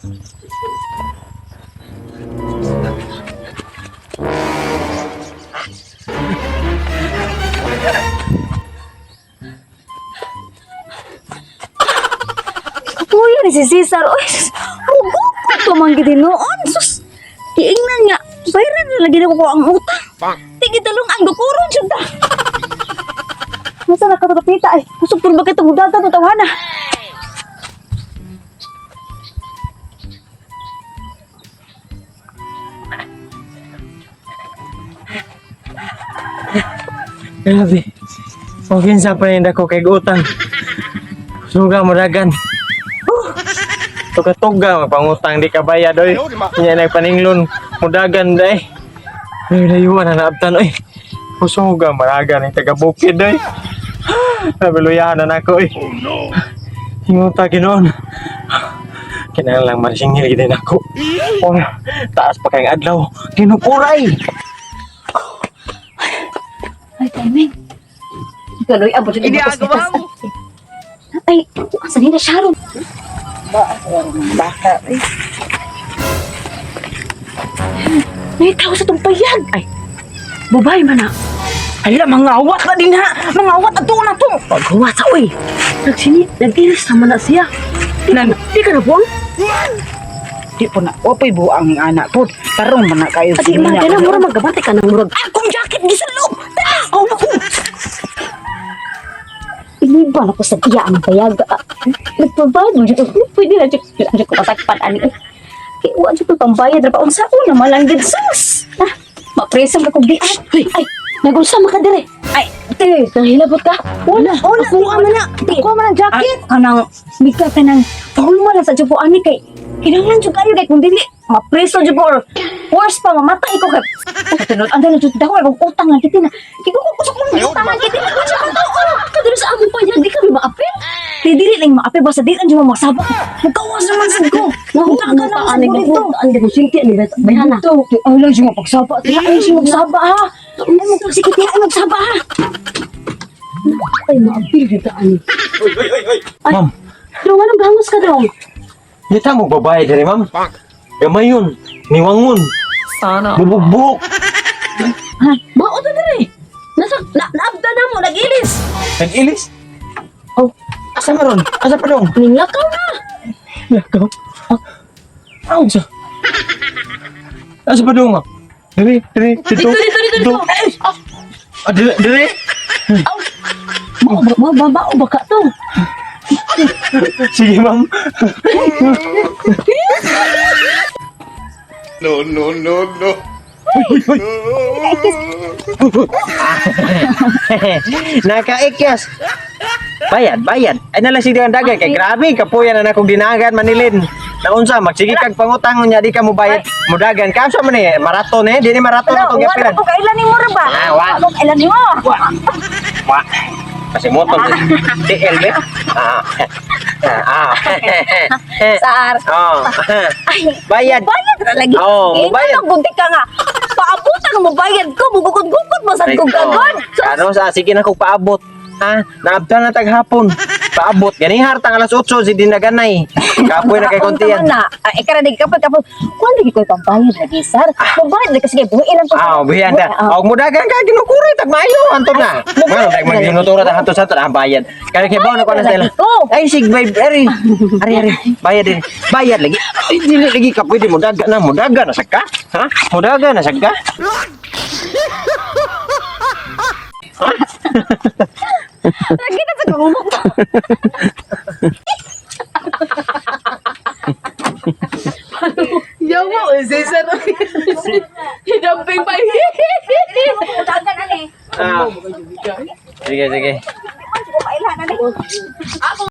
Kuya ni si Cesar. Oy, rugo ko to man gid noon. Sus. Tiingnan nga. Bayaran na lagi na ko ang utang. Tigi talong ang dukuron jud ta. Masa na katatapita ay. Kusog pun bakit tugdata to tawana. Grabe. Mungkin sa paninda ko kay utang. Suga muragan. Tuga-tuga pangutang di ka bayad oy. Nya nagpaninglon mudagan day. Ay layuan na naabtan oy. Suga muragan ang taga bukid oy. Nabiluyahan na ako oy. Hinguta ginoon. Kinahanglan marsingil gid nako. Oh, taas pa kay adlaw. Kinukuray. Ay, timing. Galoy abot jud Hindi ko ako sa mo. Ay, asa ni na Sharon? Baka, eh. May tao sa tumpayag. Ay, babae man na. Hala, mga awat na din ha. Mga awat na to na to. Paghuwa sa uy. Nagsini, nag-iris naman na siya. Di ka na buwang? Di po na. Wapoy buang ng anak po. Tarong man na kayo. Adi, mga ganang mura magkabati ka ng murag. Akong jacket di sa loob. Oh, naku. Iniban ako sa iya ang payag. Nagpabad mo dito. Pwede na dito. Pwede ko patakpan ani. Kaya uwan dito pambayad. Rapa unsa ko na malanggid sus. Mapresang ka kong biat. Ay, nag-unsa ka dire. Ay, te, kahilabot ka. Wala. Ako man na. Ako man ang jacket. Kanang, bigla ka nang pahulma lang sa dyan po ani kay. Kinahanglan dyan kayo kay kung dili. Mapreso dyan po or worse pa, mamatay ko kay. Katunod, anday na dyan dahon. Kung utang lang kitin na. Kikukusok lang utang lang kitin na. Kung siya ka tao. Kadalo sa amo pa yan. Di kami maapil. Di dili lang maapil. Basta di lang dyan mo magsabak. Magkawas naman sa ko. Nahutang ka naman sa ko dito. Ang di ko sinti. Bayana. Ay lang siya mapagsaba. Ay, siya magsaba ha. Ay, magsikit niya. Ay, magsaba ha. Ay, maapil dito ani. Ma'am, Pero anong bangos ka daw? kita mo babae dari ma'am. Gamay yun, niwangon. Sana. Bubugbog. Ha? Bao na dali. Naabda na mo, nag-ilis. Nag-ilis. Oh, Asa maron? Asa pa dong? ninglakaw na. Lakaw. Aw, sa. Asa pa dong? Diri, dito. Dito. Ah, diri. Mababao ba ka to? Sige, ma'am. No. Nakaikyas. Bayad. Ay nalang sige ang dagay kay grabe kapuyan na akong dinagan manilin. Naunsa magsige kag pangutang nya di ka mo bayad. Mudagan ka sa man maraton di ni maraton atong gapilan. Wala ko kailan ni mo ra ba? Wa. Wala ko kailan ni mo. Wa. Kasi motong TL be. Sar. Oh. Ay, Bayad. bayad na lagi. Oo, bayad. mabayad. Buntik ka nga. Paabutan mo bayad ko. Bugugod-gugod mo sa kong gagon. Ano sa sige na kog paabot. Ha? Naabtan na taghapon. Paabot. Gani hartang alas 8 si dinaganay. Kapoy na kay kontiyan. Ikara di kapag kuan lagi ko pambayad lagi sar. Pambayad lagi sige buhi lang ko. Ah, biyan da. Og mudagan ka ginukuray tag maayo anto na. Ano dag magdinutura ta hanto sa ta bayad. Kaya kay na ko na sila. Ay sig bay ari. Ari. Bayad lagi. Ay, dili lagi ka pwede mudagan na saka. Ha? Mudagan na saka. Lagi na sa gumuk. Yawa, Cesar. Hidamping pa. Ah. Sige. Ako